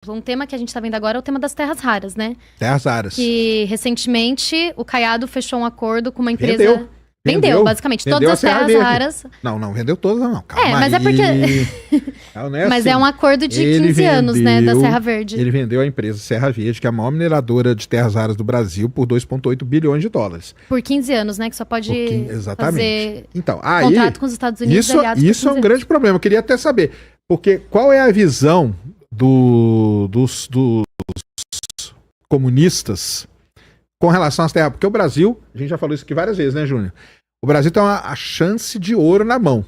um tema que a gente tá vendo agora é o tema das terras raras, né? Terras raras. Que recentemente o Caiado fechou um acordo com uma empresa... Vendeu, basicamente. Vendeu todas as terras raras. Não, vendeu todas, não. Calma mas aí. é porque... Não é mas assim. é um acordo de 15 anos, né, da Serra Verde. Ele vendeu a empresa Serra Verde, que é a maior mineradora de terras raras do Brasil, por 2,8 bilhões de dólares. Por 15 anos, né, que só pode fazer contrato com os Estados Unidos e aliados. Isso é um grande problema. Eu queria até saber, porque qual é a visão dos comunistas com relação às terras? Porque o Brasil, a gente já falou isso aqui várias vezes, né, Júnior? O Brasil tem a chance de ouro na mão.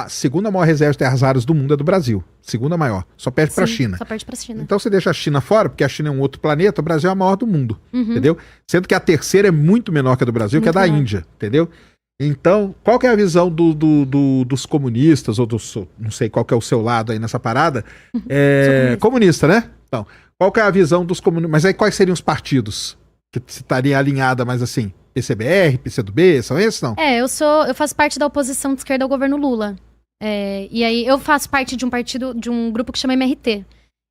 Segunda maior reserva de terras raras do mundo é do Brasil. Segunda maior. Só perde para a China. Só perde para a China. Então você deixa a China fora, porque a China é um outro planeta, o Brasil é a maior do mundo. Entendeu? Sendo que a terceira é muito menor que a do Brasil, que é da Índia. Entendeu? Então, qual que é a visão dos comunistas, ou não sei qual que é o seu lado aí nessa parada? Comunista, né? Então, qual que é a visão dos comunistas? Mas aí quais seriam os partidos que estaria alinhada mais assim? PCBR, PCdoB, são esses, não? Eu faço parte da oposição de esquerda ao governo Lula. E aí eu faço parte de um partido, de um grupo que chama MRT.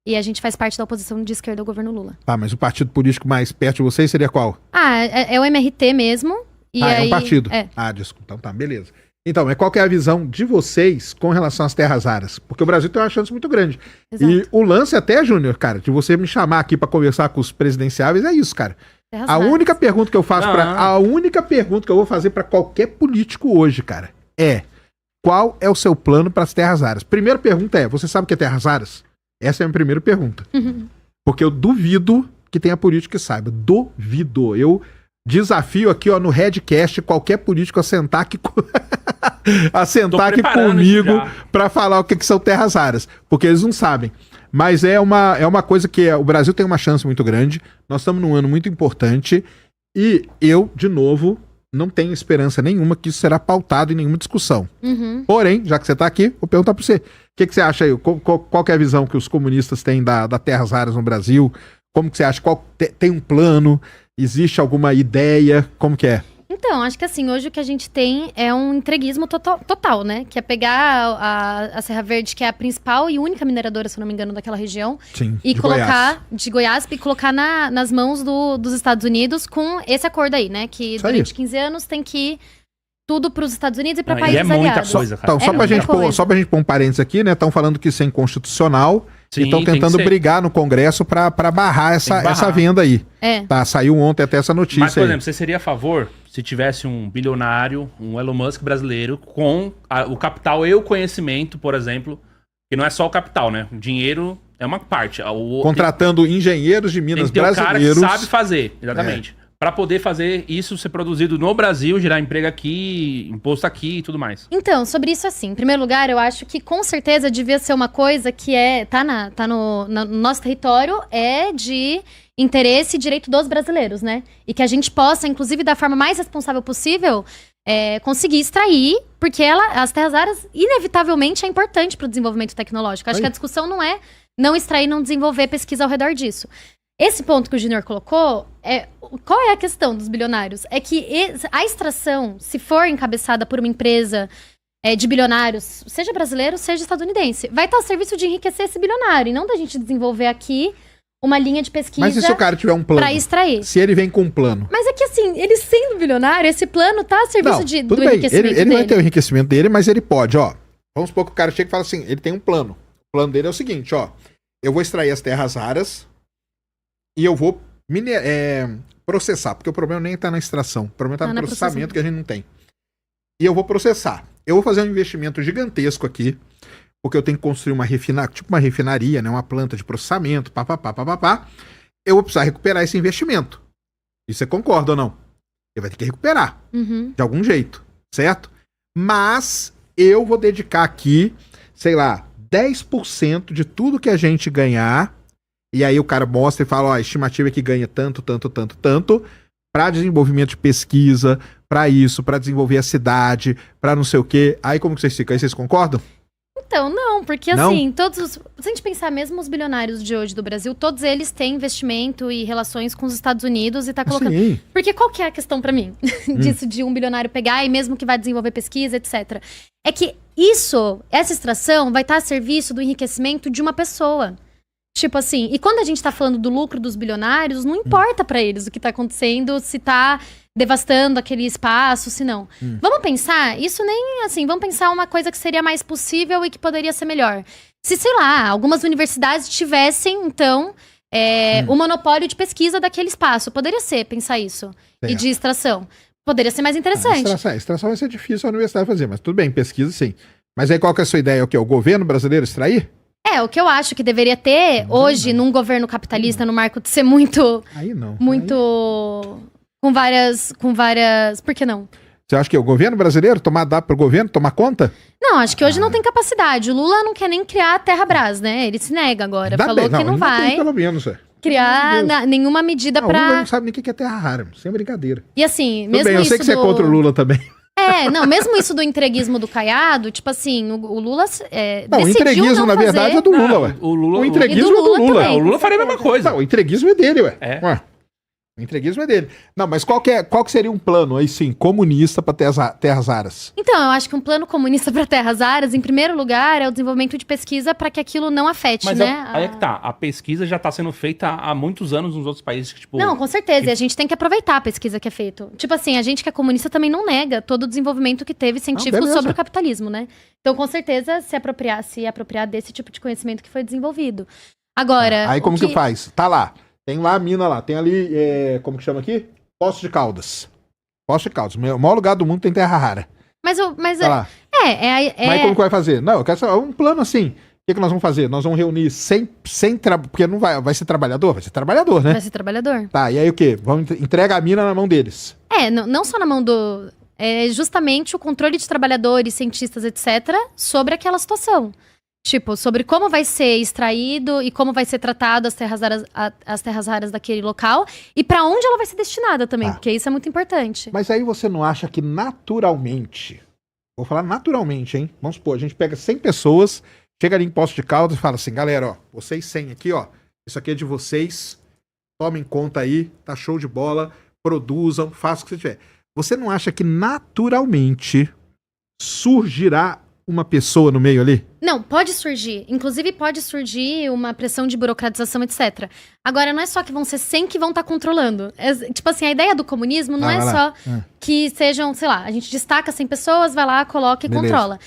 E a gente faz parte da oposição de esquerda ao governo Lula. Ah, mas o partido político mais perto de vocês seria qual? É o MRT mesmo. E aí, é um partido. É. Desculpa. Então tá, beleza. Então, mas qual que é a visão de vocês com relação às terras raras? Porque o Brasil tem uma chance muito grande. Exato. E o lance até, Júnior, cara, de você me chamar aqui pra conversar com os presidenciáveis, é isso, cara. A única pergunta que eu faço a única pergunta que eu vou fazer pra qualquer político hoje, cara, é: qual é o seu plano para as terras raras? Primeira pergunta é: você sabe o que é terras raras? Essa é a minha primeira pergunta. Porque eu duvido que tenha político que saiba. Duvido. Eu desafio aqui, ó, no Redcast, qualquer político a sentar aqui, aqui comigo para falar o que são terras raras. Porque eles não sabem. Mas é uma coisa que o Brasil tem uma chance muito grande. Nós estamos num ano muito importante. E eu, de novo, não tenho esperança nenhuma que isso será pautado em nenhuma discussão. Porém, já que você está aqui, vou perguntar para você. O que você acha aí? Qual que é a visão que os comunistas têm da terras raras no Brasil? Como que você acha? Tem um plano? Existe alguma ideia? Como que é? Então, acho que assim, hoje o que a gente tem é um entreguismo total, né? Que é pegar a Serra Verde, que é a principal e única mineradora, se eu não me engano, daquela região. Sim, e colocar de Goiás e colocar nas mãos dos Estados Unidos com esse acordo aí, né? Que durante 15 anos tem que ir tudo para os Estados Unidos e para países aliados. Muita coisa, cara. Então, só pra gente pôr um parênteses aqui, né? Estão falando que isso é inconstitucional. Sim, e estão tentando brigar no Congresso para barrar essa venda aí. Tá, saiu ontem até essa notícia. Mas, por exemplo, você seria a favor se tivesse um bilionário, um Elon Musk brasileiro, com o capital e o conhecimento, por exemplo, que não é só o capital, né? O dinheiro é uma parte. Contratando engenheiros de Minas brasileiros. Tem um cara que sabe fazer, exatamente. Para poder fazer isso ser produzido no Brasil, gerar emprego aqui, imposto aqui e tudo mais. Então, sobre isso assim, em primeiro lugar, eu acho que com certeza devia ser uma coisa que tá no nosso território, é de interesse e direito dos brasileiros, né? E que a gente possa, inclusive, da forma mais responsável possível, conseguir extrair, porque as terras raras, inevitavelmente, é importante para o desenvolvimento tecnológico. Acho que a discussão não é não extrair, não desenvolver pesquisa ao redor disso. Esse ponto que o Junior colocou, qual é a questão dos bilionários? É que a extração, se for encabeçada por uma empresa de bilionários, seja brasileiro, seja estadunidense, vai estar a serviço de enriquecer esse bilionário, e não da gente desenvolver aqui uma linha de pesquisa. Mas e se o cara tiver um plano? Pra extrair. Se ele vem com um plano. Mas é que assim, ele sendo bilionário, esse plano tá a serviço do enriquecimento dele. Ele vai ter o enriquecimento dele, mas ele pode, ó. Vamos supor que o cara chega e fala assim, ele tem um plano. O plano dele é o seguinte, ó. Eu vou extrair as terras raras e eu vou processar, porque o problema nem tá na extração. O problema tá no processamento que a gente não tem. E eu vou processar. Eu vou fazer um investimento gigantesco aqui, porque eu tenho que construir uma refinaria, né, uma planta de processamento, papapá. Eu vou precisar recuperar esse investimento. E você concorda ou não? Ele vai ter que recuperar, de algum jeito, certo? Mas eu vou dedicar aqui, sei lá, 10% de tudo que a gente ganhar, e aí o cara mostra e fala, ó, a estimativa é que ganha tanto, para desenvolvimento de pesquisa, para isso, para desenvolver a cidade, para não sei o quê. Aí como que vocês ficam? Aí vocês concordam? Então, não, porque assim, se a gente pensar mesmo os bilionários de hoje do Brasil, todos eles têm investimento e relações com os Estados Unidos e tá colocando... Sim. Porque qual que é a questão pra mim disso de um bilionário pegar e mesmo que vai desenvolver pesquisa, etc. É que essa extração vai estar a serviço do enriquecimento de uma pessoa. Tipo assim, e quando a gente tá falando do lucro dos bilionários, não importa pra eles o que tá acontecendo, se tá devastando aquele espaço, se não. Vamos pensar, isso nem assim, vamos pensar uma coisa que seria mais possível e que poderia ser melhor. Se, sei lá, algumas universidades tivessem, então, o monopólio de pesquisa daquele espaço. Poderia ser, pensar isso. E de extração. Poderia ser mais interessante. Extração vai ser difícil a universidade fazer, mas tudo bem, pesquisa sim. Mas aí qual que é a sua ideia? O quê? O governo brasileiro extrair? O que eu acho que deveria ter hoje, num governo capitalista, no marco de ser muito... Aí não. Muito... Com várias... Por que não? Você acha que o governo brasileiro dá pro governo tomar conta? Não, acho que hoje não tem capacidade. O Lula não quer nem criar a Terra-Brás, né? Ele se nega agora. Falou que não vai tem, pelo menos, criar nenhuma medida pra... pra... O Lula não sabe nem o que é terra rara, sem brincadeira. E assim, mesmo bem, eu sei que você é contra o Lula também. Mesmo isso do entreguismo do Caiado, tipo assim, o Lula o entreguismo, na verdade, é do Lula, ué. O entreguismo é do Lula. O Lula faria a mesma coisa. Não, o entreguismo é dele, ué. O entreguismo é dele. Não, mas qual que seria um plano, aí sim, comunista para terras raras? Então, eu acho que um plano comunista para terras raras, em primeiro lugar, é o desenvolvimento de pesquisa para que aquilo não afete, mas né? Aí é que tá, a pesquisa já tá sendo feita há muitos anos nos outros países, tipo... Não, com certeza, e a gente tem que aproveitar a pesquisa que é feita. Tipo assim, a gente que é comunista também não nega todo o desenvolvimento que teve científico sobre o capitalismo, né? Então, com certeza, se apropriar desse tipo de conhecimento que foi desenvolvido. Agora... Aí como que faz? Tá lá. Tem lá a mina lá, tem ali, como que chama aqui? Poços de Caldas. Poços de Caldas, o maior lugar do mundo tem terra rara. Mas tá lá. Mas como que vai fazer? Não, eu quero saber, um plano assim. O que nós vamos fazer? Nós vamos reunir porque não vai ser trabalhador? Vai ser trabalhador, né? Vai ser trabalhador. Tá, e aí o quê? Vamos entregar a mina na mão deles. Não só na mão do... É justamente o controle de trabalhadores, cientistas, etc., sobre aquela situação. Tipo, sobre como vai ser extraído e como vai ser tratado as terras raras daquele local e pra onde ela vai ser destinada também, porque isso é muito importante. Mas aí você não acha que naturalmente, vou falar naturalmente, hein? Vamos supor, a gente pega 100 pessoas, chega ali em Poços de Caldas e fala assim, galera, ó, vocês 100 aqui, ó, isso aqui é de vocês, tomem conta aí, tá show de bola, produzam, façam o que você tiver. Você não acha que naturalmente surgirá uma pessoa no meio ali? Não, pode surgir. Inclusive, pode surgir uma pressão de burocratização, etc. Agora, não é só que vão ser 100 que vão estar controlando. Tipo assim, a ideia do comunismo não é só que sejam, sei lá, a gente destaca 100 pessoas, vai lá, coloca e controla.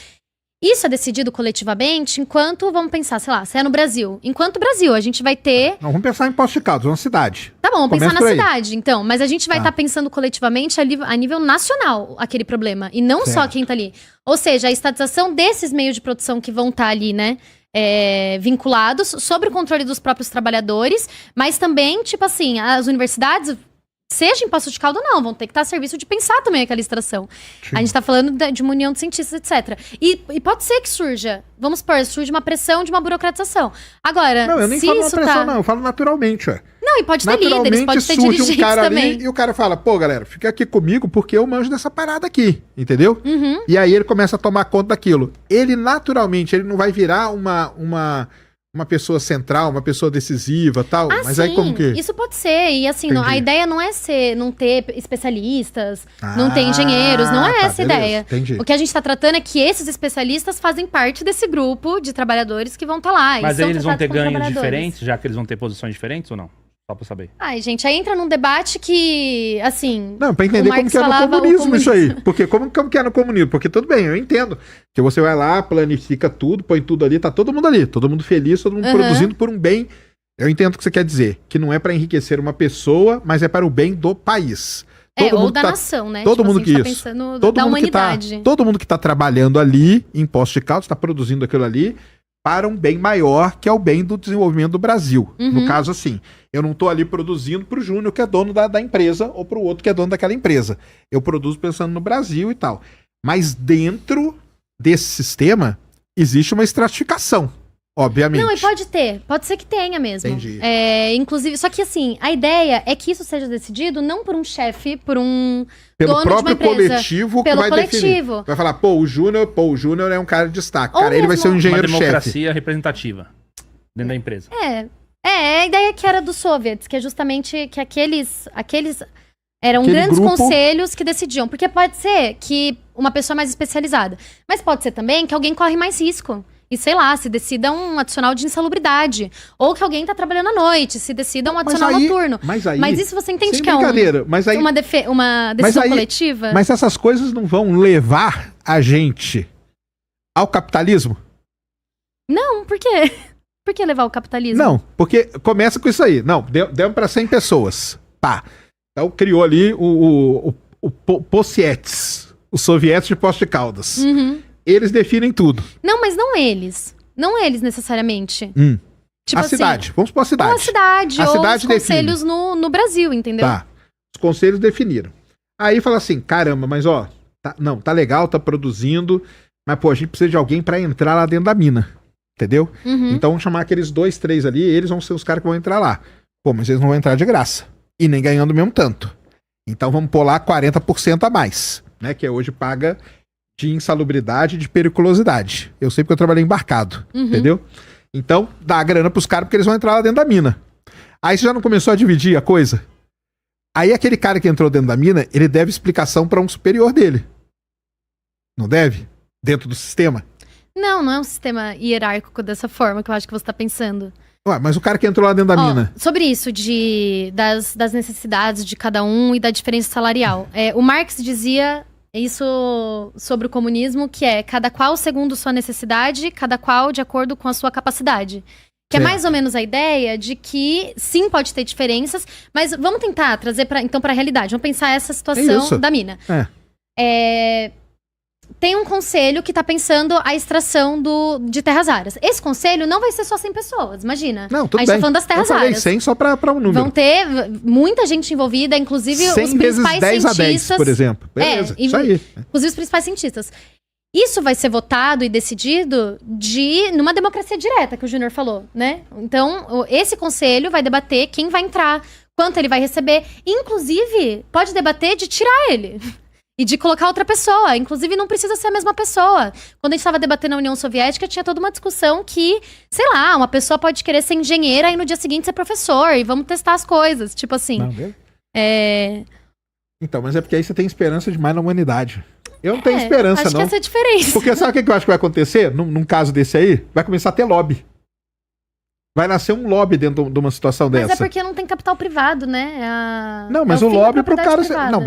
Isso é decidido coletivamente enquanto, vamos pensar, sei lá, se é no Brasil. Enquanto Brasil, a gente vai ter... Não, vamos pensar em Poços de Caldas, uma cidade. Tá bom, vamos pensar na cidade, então. Mas a gente vai estar pensando coletivamente a nível nacional aquele problema. E não só quem tá ali. Ou seja, a estatização desses meios de produção que vão estar ali, né? Vinculados, sob o controle dos próprios trabalhadores. Mas também, tipo assim, as universidades... Seja em Poços de Caldas ou não, vão ter que estar a serviço de pensar também aquela extração. Sim. A gente tá falando de uma união de cientistas, etc. E pode ser que surja, vamos supor, surge uma pressão de uma burocratização. Agora, não, eu nem falo uma pressão, não, eu falo naturalmente, ué. Não, e pode ter líderes, pode ter dirigentes um cara também. Ali, e o cara fala, pô, galera, fica aqui comigo porque eu manjo dessa parada aqui, entendeu? E aí ele começa a tomar conta daquilo. Ele, naturalmente, ele não vai virar uma pessoa central, uma pessoa decisiva, tal, mas aí como que... Isso pode ser, e assim, a ideia não é não ter especialistas, não ter engenheiros, não é essa a ideia. Entendi. O que a gente tá tratando é que esses especialistas fazem parte desse grupo de trabalhadores que vão estar lá. Mas aí eles vão ter ganhos diferentes, já que eles vão ter posições diferentes ou não? Só pra saber. Ai, gente, aí entra num debate que, assim... Não, pra entender como que é no comunismo isso aí. Porque como que é no comunismo? Porque tudo bem, eu entendo. Que você vai lá, planifica tudo, põe tudo ali, tá todo mundo ali. Todo mundo feliz, todo mundo produzindo por um bem. Eu entendo o que você quer dizer. Que não é pra enriquecer uma pessoa, mas é para o bem do país. Ou da nação, né? Todo mundo que tá isso. Da humanidade. Todo mundo que tá trabalhando ali, em Poços de Caldas, tá produzindo aquilo ali, para um bem maior, que é o bem do desenvolvimento do Brasil. No caso, assim, eu não estou ali produzindo para o Júnior, que é dono da empresa, ou para o outro que é dono daquela empresa. Eu produzo pensando no Brasil e tal. Mas dentro desse sistema, existe uma estratificação, obviamente. Não, e pode ser que tenha mesmo. Entendi. Inclusive, só que assim, a ideia é que isso seja decidido não por um chefe, por um pelo dono próprio de uma empresa, coletivo que pelo vai coletivo. definir. Vai falar, o Júnior é um cara de destaque. Ou Cara, ele vai ser um engenheiro-chefe. Uma democracia representativa dentro da empresa. A ideia que era dos soviets, que é justamente que aqueles eram Aquele grandes grupo... conselhos que decidiam. Porque pode ser que uma pessoa mais especializada, mas pode ser também que alguém corre mais risco. e, sei lá, se decida um adicional de insalubridade. Ou que alguém tá trabalhando à noite, se decida um adicional noturno. Mas isso você entende que uma decisão coletiva? Mas essas coisas não vão levar a gente ao capitalismo? Não, por quê? Por que levar o capitalismo? Não, porque começa com isso aí. Não, deu para 100 pessoas. Pá. Então criou ali o Possietes, os sovietes de Poços de Caldas. Uhum. Eles definem tudo. Não, mas não eles. Não eles, necessariamente. Tipo a cidade. Vamos supor a cidade. Ou a cidade, a ou cidade os conselhos no Brasil, entendeu? Tá. Os conselhos definiram. Aí fala assim, caramba, mas ó, tá legal, tá produzindo, mas pô, a gente precisa de alguém pra entrar lá dentro da mina. Entendeu? Uhum. Então vamos chamar aqueles 2, 3 ali, eles vão ser os caras que vão entrar lá. Pô, mas eles não vão entrar de graça. E nem ganhando o mesmo tanto. Então vamos pôr lá 40% a mais, né? Que hoje paga de insalubridade e de periculosidade. Eu sei porque eu trabalhei embarcado, entendeu? Então dá a grana pros caras porque eles vão entrar lá dentro da mina. Aí você já não começou a dividir a coisa? Aí aquele cara que entrou dentro da mina, ele deve explicação pra um superior dele. Não deve? Dentro do sistema? Não é um sistema hierárquico dessa forma que eu acho que você tá pensando. Ué, mas o cara que entrou lá dentro da mina... Sobre isso, das necessidades de cada um e da diferença salarial. O Marx dizia isso sobre o comunismo, que é cada qual segundo sua necessidade, cada qual de acordo com a sua capacidade. Que é mais ou menos a ideia de que, sim, pode ter diferenças, mas vamos tentar trazer então pra realidade. Vamos pensar essa situação da mina. Tem um conselho que tá pensando a extração de terras raras. Esse conselho não vai ser só 100 pessoas, imagina. Não, tudo a gente tá falando das terras raras. Eu falei 100 só pra um número. Vão ter muita gente envolvida, inclusive os principais 10 cientistas. A 10, por exemplo. Beleza, isso aí. Inclusive os principais cientistas. Isso vai ser votado e decidido numa democracia direta, que o Júnior falou, né? Então, esse conselho vai debater quem vai entrar, quanto ele vai receber. Inclusive, pode debater de tirar ele. E de colocar outra pessoa. Inclusive, não precisa ser a mesma pessoa. Quando a gente estava debatendo na União Soviética, tinha toda uma discussão que, sei lá, uma pessoa pode querer ser engenheira e no dia seguinte ser professor. E vamos testar as coisas. Tipo assim. Não, Então, mas é porque aí você tem esperança demais na humanidade. Eu não tenho esperança, acho não. Acho que essa é a diferença. Porque sabe o que eu acho que vai acontecer? Num caso desse aí, vai começar a ter lobby. Vai nascer um lobby dentro de uma situação dessa. Mas é porque não tem capital privado, né? Não, mas o lobby pro cara... Não,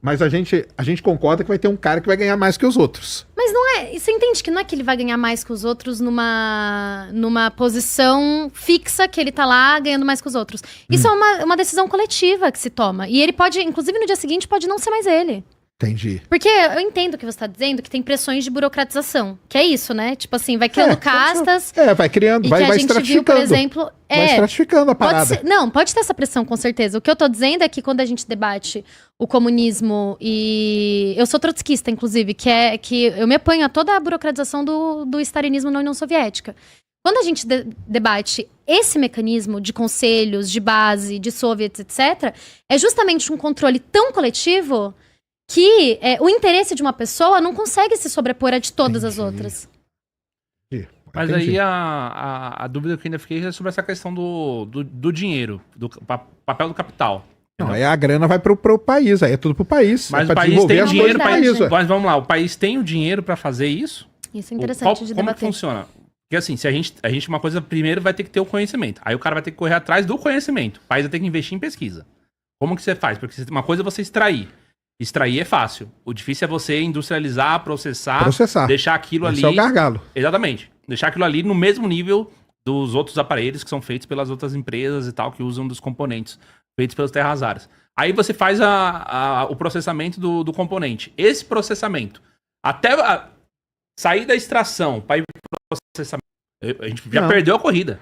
mas a gente concorda que vai ter um cara que vai ganhar mais que os outros. Mas não é... Você entende que não é que ele vai ganhar mais que os outros numa posição fixa, que ele tá lá ganhando mais que os outros. Isso é uma decisão coletiva que se toma. E ele pode, inclusive no dia seguinte, pode não ser mais ele. Entendi. Porque eu entendo o que você tá dizendo, que tem pressões de burocratização. Que é isso, né? Tipo assim, vai criando castas. Vai criando, vai estratificando. Por exemplo, vai estratificando a parada. Pode ter essa pressão, com certeza. O que eu tô dizendo é que quando a gente debate o comunismo e... Eu sou trotskista, inclusive, que eu me apanho a toda a burocratização do stalinismo na União Soviética. Quando a gente debate esse mecanismo de conselhos, de base, de soviets, etc., é justamente um controle tão coletivo... que o interesse de uma pessoa não consegue se sobrepor a de todas as outras. Mas aí a dúvida que eu ainda fiquei é sobre essa questão do dinheiro, do papel do capital. Não, aí a grana vai pro país, aí é tudo pro país. Mas o país tem dinheiro para isso. Mas vamos lá, o país tem o dinheiro para fazer isso? Isso é interessante de debater. Como funciona? Porque assim, se a gente uma coisa, primeiro vai ter que ter o conhecimento. Aí o cara vai ter que correr atrás do conhecimento. O país vai ter que investir em pesquisa. Como que você faz? Porque uma coisa é você extrair. Extrair é fácil. O difícil é você industrializar, processar. Deixar aquilo ali... Esse é o gargalo. Exatamente. Deixar aquilo ali no mesmo nível dos outros aparelhos que são feitos pelas outras empresas e tal, que usam dos componentes feitos pelas terras raras. Aí você faz o processamento do componente. Esse processamento, até sair da extração para ir pro processamento, a gente já perdeu a corrida.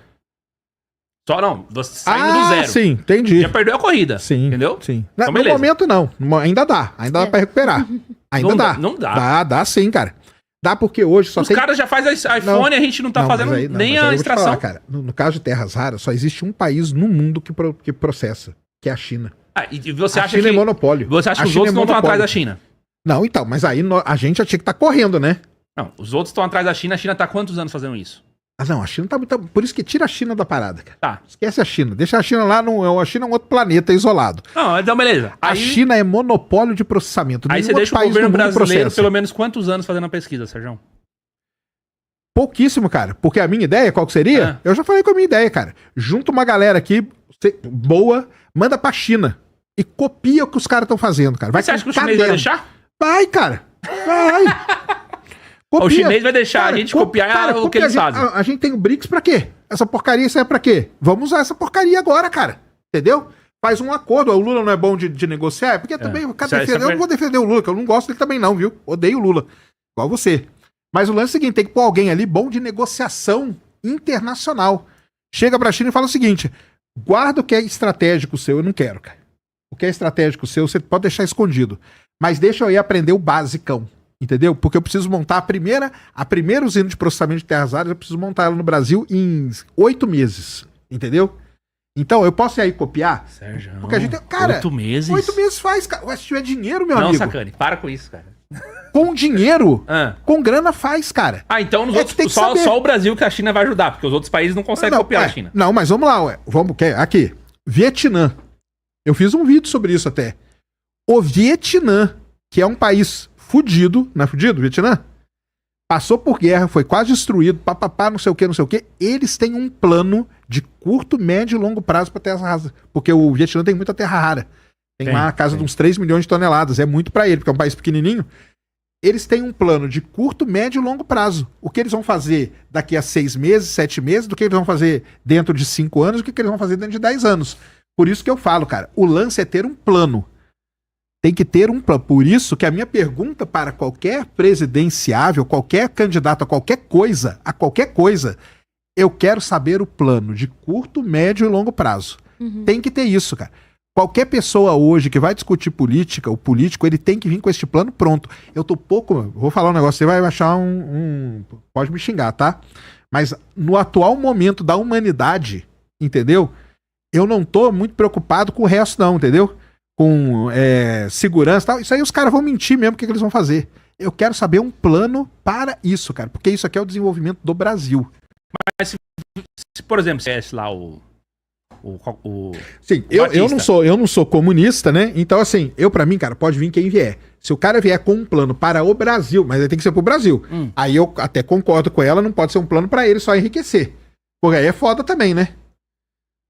Só não, saindo do zero. Sim, entendi. Já perdeu a corrida. Sim. Entendeu? Sim. Então, no momento, não. Ainda dá pra recuperar. Ainda dá. Não dá. Dá sim, cara. Dá porque hoje só Os caras já fazem iPhone e a gente não tá fazendo nem a extração. Falar, cara, no caso de terras raras, só existe um país no mundo que processa, que é a China. E você acha China é monopólio. Você acha que os outros não estão atrás da China? Não, então, mas aí a gente já tinha que estar correndo, né? Não, os outros estão atrás da China. A China tá há quantos anos fazendo isso? Não, a China tá muito... Por isso que tira a China da parada, cara. Tá. Esquece a China. Deixa a China lá, a China é um outro planeta isolado. Não, então beleza. A China é monopólio de processamento. Aí você deixa o governo brasileiro pelo menos quantos anos fazendo a pesquisa, Sérgio? Pouquíssimo, cara. Porque a minha ideia, qual que seria? Eu já falei com a minha ideia, cara. Junta uma galera aqui, boa, manda pra China. E copia o que os caras estão fazendo, cara. Você acha que o chinês vai deixar? Vai, cara. Vai. O chinês vai deixar a gente copiar o que eles fazem. A gente tem o BRICS pra quê? Essa porcaria serve pra quê? Vamos usar essa porcaria agora, cara. Entendeu? Faz um acordo. O Lula não é bom de negociar? Porque também, eu não vou defender o Lula, que eu não gosto dele também não, viu? Odeio o Lula. Igual você. Mas o lance é o seguinte, tem que pôr alguém ali bom de negociação internacional. Chega pra China e fala o seguinte, guarda o que é estratégico seu, eu não quero, cara. O que é estratégico seu, você pode deixar escondido. Mas deixa eu ir aprender o basicão, entendeu? Porque eu preciso montar a primeira usina de processamento de terras raras, eu preciso montar ela no Brasil em 8 meses, entendeu? Então, eu posso ir aí copiar? Sérgio, porque a gente, cara, 8 meses? 8 meses faz, cara. Se tiver dinheiro, meu amigo. Não, Sacani, para com isso, cara. Com dinheiro, com grana faz, cara. Então nos outros, só o Brasil que a China vai ajudar, porque os outros países não conseguem copiar a China. Não, mas vamos lá, ué. Aqui, Vietnã. Eu fiz um vídeo sobre isso até. O Vietnã, que é um país fudido, não é fudido, Vietnã? Passou por guerra, foi quase destruído, papapá, não sei o que, eles têm um plano de curto, médio e longo prazo para terra rasa. Porque o Vietnã tem muita terra rara. Tem lá a casa de uns 3 milhões de toneladas. É muito para ele, porque é um país pequenininho. Eles têm um plano de curto, médio e longo prazo. O que eles vão fazer daqui a 6 meses, 7 meses, do que eles vão fazer dentro de 5 anos, o que eles vão fazer dentro de 10 anos. Por isso que eu falo, cara, o lance é ter um plano. Tem que ter um plano. Por isso que a minha pergunta para qualquer presidenciável, qualquer candidato a qualquer coisa, eu quero saber o plano de curto, médio e longo prazo. Tem que ter isso, cara. Qualquer pessoa hoje que vai discutir política, o político, ele tem que vir com este plano pronto. Eu tô vou falar um negócio, você vai achar pode me xingar, tá? Mas no atual momento da humanidade, entendeu? Eu não tô muito preocupado com o resto não, entendeu? Com segurança e tal. Isso aí os caras vão mentir mesmo, o que eles vão fazer. Eu quero saber um plano para isso, cara, porque isso aqui é o desenvolvimento do Brasil. Mas se por exemplo, se é lá Sim, eu não sou comunista, né? Então, assim, pra mim, cara, pode vir quem vier. Se o cara vier com um plano para o Brasil, mas ele tem que ser pro Brasil. Aí eu até concordo com ela, não pode ser um plano para ele só enriquecer. Porque aí é foda também, né?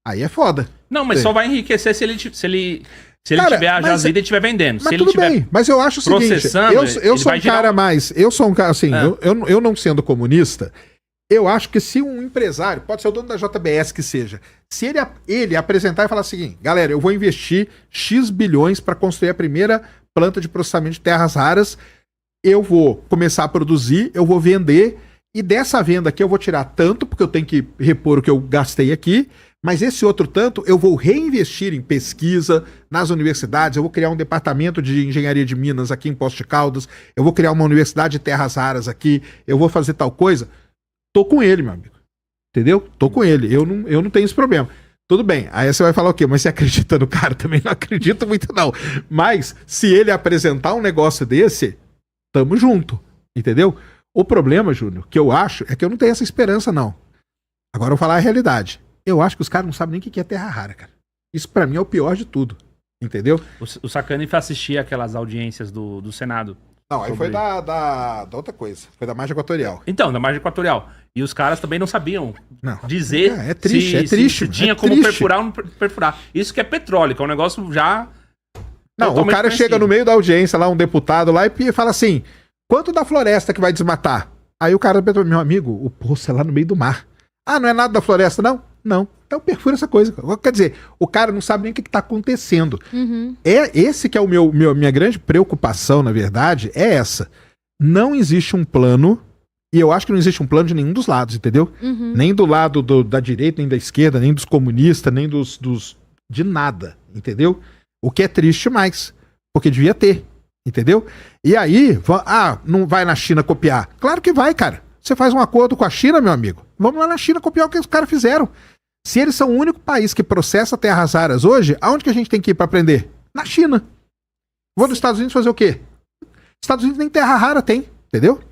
Aí é foda. Não, mas só vai enriquecer se ele tiver a jazida e estiver vendendo. Mas tudo bem, mas eu acho o seguinte, eu sou um cara mais... Eu sou um cara, assim, eu não sendo comunista... Eu acho que se um empresário, pode ser o dono da JBS que seja, se ele apresentar e falar assim, galera, eu vou investir X bilhões para construir a primeira planta de processamento de terras raras, eu vou começar a produzir, eu vou vender, e dessa venda aqui eu vou tirar tanto, porque eu tenho que repor o que eu gastei aqui, mas esse outro tanto eu vou reinvestir em pesquisa nas universidades, eu vou criar um departamento de engenharia de minas aqui em Poços de Caldas, eu vou criar uma universidade de terras raras aqui, eu vou fazer tal coisa. Tô com ele, meu amigo. Entendeu? Tô com ele. Eu não tenho esse problema. Tudo bem. Aí você vai falar o quê? Mas você acredita no cara? Também não acredito muito, não. Mas, se ele apresentar um negócio desse, tamo junto. Entendeu? O problema, Júnior, que eu acho, é que eu não tenho essa esperança, não. Agora eu vou falar a realidade. Eu acho que os caras não sabem nem o que é terra rara, cara. Isso pra mim é o pior de tudo. Entendeu? O Sacani foi assistir aquelas audiências do Senado. Não, aí foi da outra coisa. Foi da margem equatorial. Então, da margem equatorial. E os caras também não sabiam dizer é triste, se tinha como perfurar ou não perfurar. Isso que é petróleo, que é um negócio já... Não, o cara chega no meio da audiência lá, um deputado lá, e fala assim, quanto da floresta que vai desmatar? Aí o cara, meu amigo, o poço é lá no meio do mar. Ah, não é nada da floresta, não? Não. Então perfura essa coisa. Quer dizer, o cara não sabe nem o que está acontecendo. Esse que é minha grande preocupação, na verdade, é essa. Não existe um plano, e eu acho que não existe um plano de nenhum dos lados, entendeu? Nem do lado da direita, nem da esquerda, nem dos comunistas, nem de nada, entendeu? O que é triste mais, porque devia ter, entendeu? E aí, não vai na China copiar? Claro que vai, cara. Você faz um acordo com a China, meu amigo. Vamos lá na China copiar o que os caras fizeram. Se eles são o único país que processa terras raras hoje, aonde que a gente tem que ir para aprender? Na China. Vou nos Estados Unidos fazer o quê? Estados Unidos nem terra rara tem, entendeu?